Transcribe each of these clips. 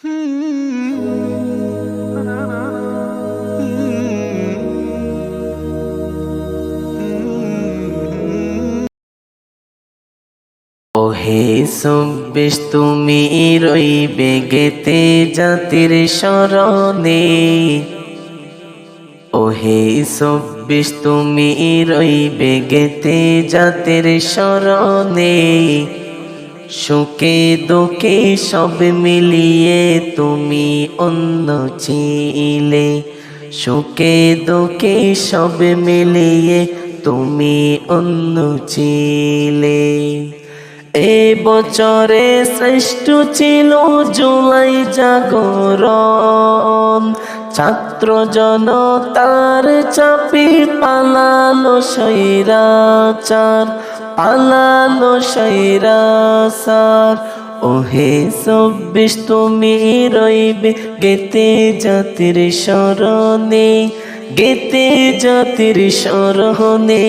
ওহে ২৪ তুমি রইবে গেতে জাতির স্মরণে। ওহে ২৪ তুমি রইবে গেতে জাতির স্মরণে। সুখে দুঃখে সব মিলিয়ে তুমি অন্য ছিলে। সুখে দুঃখে সব মিলিয়ে তুমি অন্য ছিলে। এ বছরে শ্রেষ্ঠ ছিল জুলাই জাগরণ। ছাত্র জনতার চাপে পালালো স্বৈরাচার, পালালো স্বৈরাচার। ওহে ২৪ তুমি রইবে গেতে জাতির স্মরণে, গেতে জাতির স্মরণে।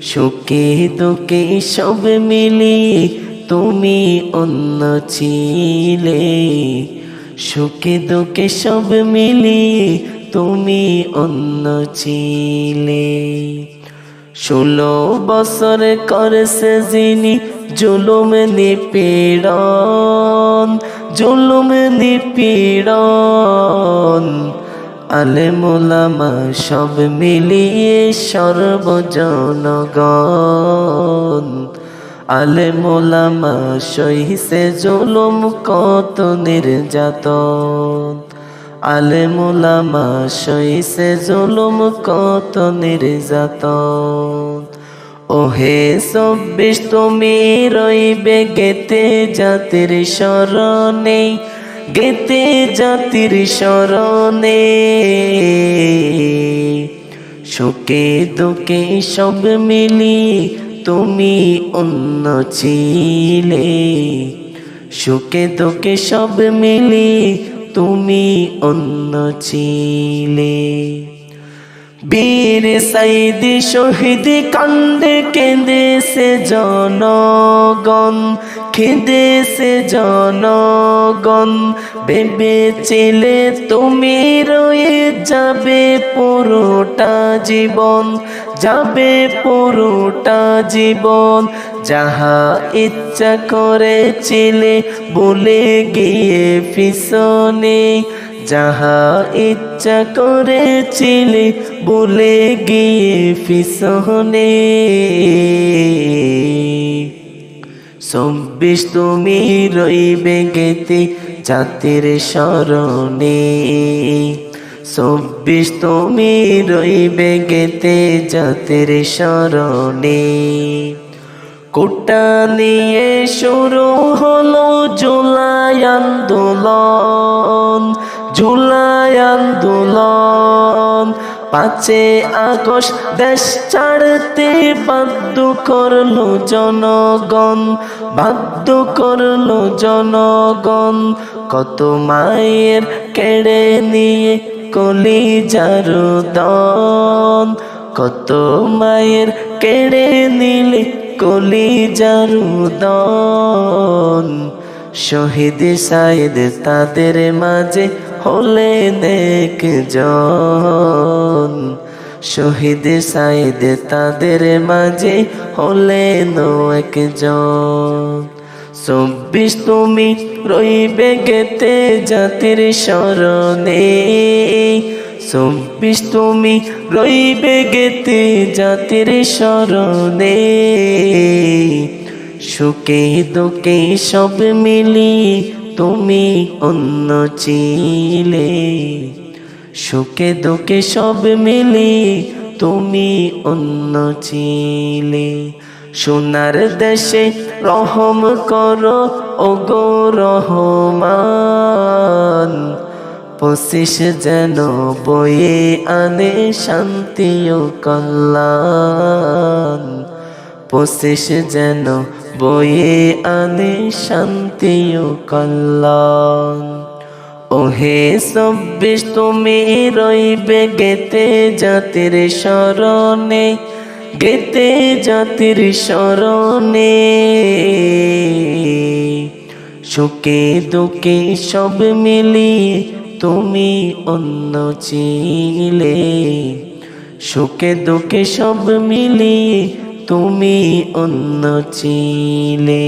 সুখে দুঃখে সব মিলিয়ে তুমি অন্য ছিলে। সুখে দুঃখে সব মিলিয়ে তুমি অন্য ছিলে। ১৬ বছর করেছে যিনি জুলুম নিপীড়ন, জুলুম নিপীড়ন। আলেম ওলামা সব মিলিয়ে সর্বজনগণ। আলেম ওলামা সহিছে জুলুম কত নির্যাতন। আলেম ওলামা সহিছে জুলুম কত নির্যাতন। ওহে ২৪ তুমি রইবে গেতে জাতির স্মরণে, গেতে জাতির স্মরণে। সুখে দুঃখে সব মিলিয়ে তুমি অন্য ছিলে। সুখে দুঃখে সব মিলিয়ে তুমি অন্য ছিলে। বীর সাইদি শহীদ কান্দে কেঁদেছে জনগণ, কেঁদেছে জনগণ। ভেবেছিলে তুমি রয়ে যাবে পুরোটা জীবন, যাবে পুরোটা জীবন। যাহা ইচ্ছা করেছিলে ভুলে গিয়ে পিছনে, যাহা ইচ্ছা করেছিলে ভুলে গিয়ে পিছনে। ২৪ তুমি রইবে গেতে জাতির স্মরণে। ২৪ তুমি রইবে গেতে জাতির স্মরণে। কোটা নিয়ে শুরু হলো জুলাই আন্দোলন, জুলাই আন্দোলন। ৫ই আগস্ট দেশ ছাড়তে বাধ্য করলো জনগণ, বাধ্য করলো জনগণ। কত মায়ের কেড়ে নিয়ে কলিজার দান, কত মায়ের কেড়ে নিলে কলিজার দান। শহীদ সাইদ তাদের মাঝে হলেন একজন, শহীদ সাইদ তাদের মাঝে হলেন একজন। ২৪ তুমি রইবে গেতে জাতির স্মরণে। ২৪ তুমি রইবে গেতে জাতির স্মরণে। সুখে দুঃখে সব মিলিয়ে তুমি অন্য ছিলে। সুখে দুঃখে সব মিলিয়ে তুমি অন্য ছিলে। সোনার দেশে রহম করো ওগো রহমান। ২৫ যেন বয়ে আনে শান্তি ও কল্যাণ। ২৫ যেন বয়ে আনে শান্তি ও কল্যাণ। ওহে ২৪ তুমি রইবে গেতে জাতির স্মরণে, গেতে জাতির স্মরণে। সুখে দুঃখে সব মিলিয়ে তুমি অন্য ছিলে, সুখে দুঃখে সব মিলিয়ে তুমি অন্য ছিলে।